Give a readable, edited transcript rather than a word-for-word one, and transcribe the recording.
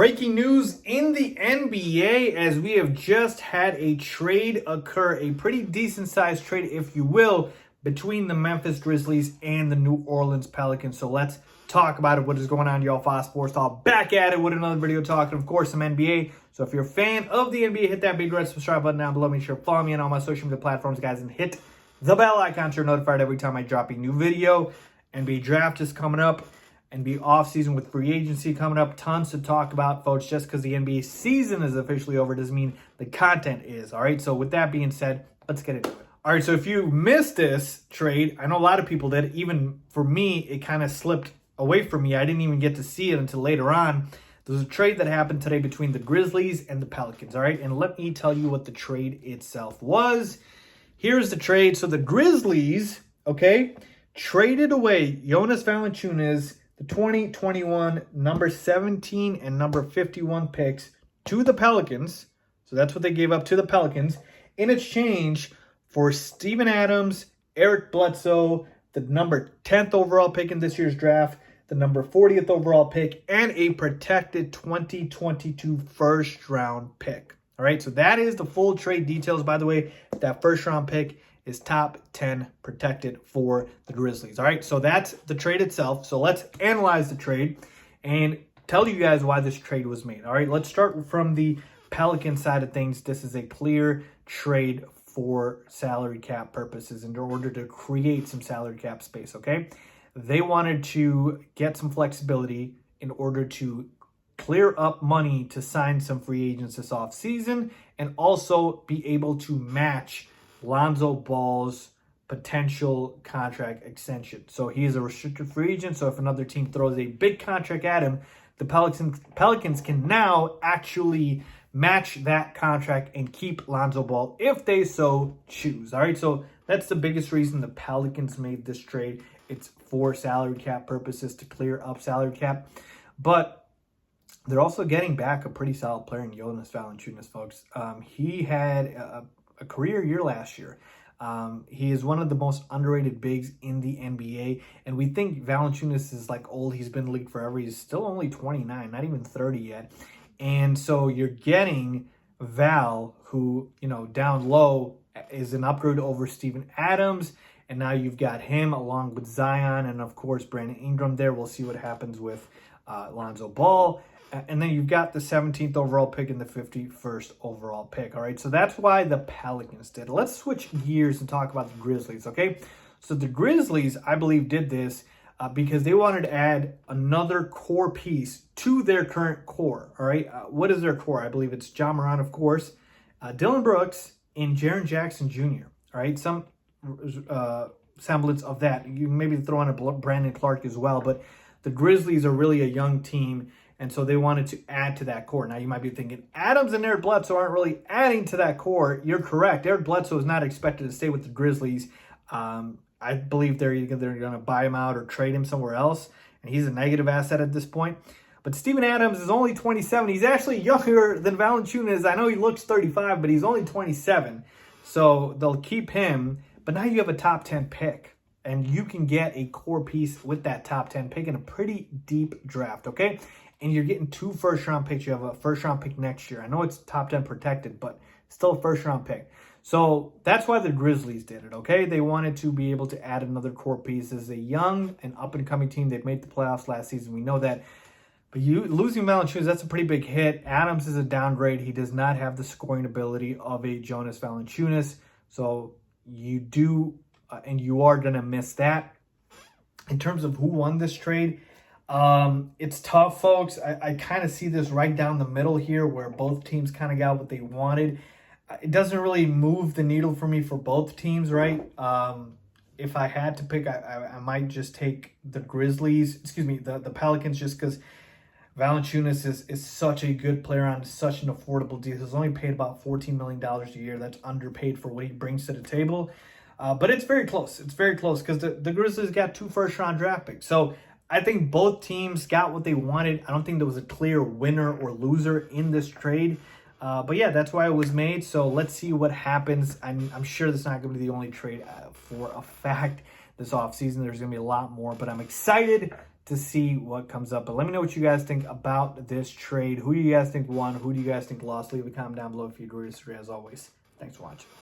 breaking news in the NBA as we have just had a trade occur, a pretty decent sized trade, if you will, between the Memphis Grizzlies and the New Orleans Pelicans. So let's talk about it. What is going on, y'all? Faiz Sports Talk back at it with another video talking, of course, some NBA. So if you're a fan of the NBA, hit that big red subscribe button down below. Make sure to follow me on all my social media platforms, guys, and hit the bell icon so you're notified every time I drop a new video. NBA draft is coming up. NBA offseason with free agency coming up. Tons to talk about, folks. Just because the NBA season is officially over doesn't mean the content is. All right, so with that being said, let's get into it. All right, so if you missed this trade, I know a lot of people did. Even for me, it kind of slipped away from me. I didn't even get to see it until later on. There was a trade that happened today between the Grizzlies and the Pelicans. All right, and let me tell you what the trade itself was. Here's the trade. So the Grizzlies, okay, traded away Jonas Valanciunas, the 2021 number 17 and number 51 picks to the Pelicans. So that's what they gave up to the Pelicans in exchange for Steven Adams, Eric Bledsoe, the number 10th overall pick in this year's draft, the number 40th overall pick, and a protected 2022 first round pick. All right, so that is the full trade details. By the way, that first round pick is top 10 protected for the Grizzlies. All right, so that's the trade itself. So let's analyze the trade and tell you guys why this trade was made. All right, let's start from the Pelican side of things. This is a clear trade for salary cap purposes in order to create some salary cap space, okay? They wanted to get some flexibility in order to clear up money to sign some free agents this offseason and also be able to match Lonzo Ball's potential contract extension. So he is a restricted free agent. So if another team throws a big contract at him, the Pelicans can now actually match that contract and keep Lonzo Ball if they so choose. All right, so that's the biggest reason the Pelicans made this trade. It's for salary cap purposes to clear up salary cap. But they're also getting back a pretty solid player in Jonas Valanciunas, folks. He had a career year last year. He is one of the most underrated bigs in the NBA. And we think Valanciunas is like old. He's been in the league forever. He's still only 29, not even 30 yet. And so you're getting Val, who, you know, down low is an upgrade over Steven Adams. And now you've got him along with Zion and, of course, Brandon Ingram there. We'll see what happens with Lonzo Ball. And then you've got the 17th overall pick and the 51st overall pick. All right, so that's why the Pelicans did it. Let's switch gears and talk about the Grizzlies, okay? So the Grizzlies, I believe, did this because they wanted to add another core piece to their current core, all right? What is their core? I believe it's John Moran, of course, Dillon Brooks, and Jaren Jackson Jr., all right? Some semblance of that. You can maybe throw in a Brandon Clark as well, but the Grizzlies are really a young team, and so they wanted to add to that core. Now, you might be thinking, Adams and Eric Bledsoe aren't really adding to that core. You're correct. Eric Bledsoe is not expected to stay with the Grizzlies. I believe they're going to buy him out or trade him somewhere else, and he's a negative asset at this point. But Steven Adams is only 27. He's actually younger than Valanciunas. I know he looks 35, but he's only 27. So they'll keep him. But now you have a top 10 pick, and you can get a core piece with that top 10 pick in a pretty deep draft, okay? And you're getting 2 first-round picks. You have a first-round pick next year. I know it's top 10 protected, but still a first-round pick. So that's why the Grizzlies did it, okay? They wanted to be able to add another core piece. This is a young and up-and-coming team. They've made the playoffs last season. We know that. But losing Valanciunas, that's a pretty big hit. Adams is a downgrade. He does not have the scoring ability of a Jonas Valanciunas. So you do, and you are going to miss that. In terms of who won this trade, it's tough, folks. I kind of see this right down the middle here where both teams kind of got what they wanted. It doesn't really move the needle for me for both teams, right? If I had to pick, I might just take the Grizzlies, the Pelicans, just because Valanciunas is such a good player on such an affordable deal. He's only paid about $14 million a year. That's underpaid for what he brings to the table. But it's very close. It's very close because the Grizzlies got 2 first-round draft picks. So I think both teams got what they wanted. I don't think there was a clear winner or loser in this trade. But yeah, that's why it was made. So let's see what happens. I'm sure this is not going to be the only trade for a fact this offseason. There's going to be a lot more. But I'm excited to see what comes up. But let me know what you guys think about this trade. Who do you guys think won? Who do you guys think lost? Leave a comment down below if you agree or disagree, as always. Thanks for watching.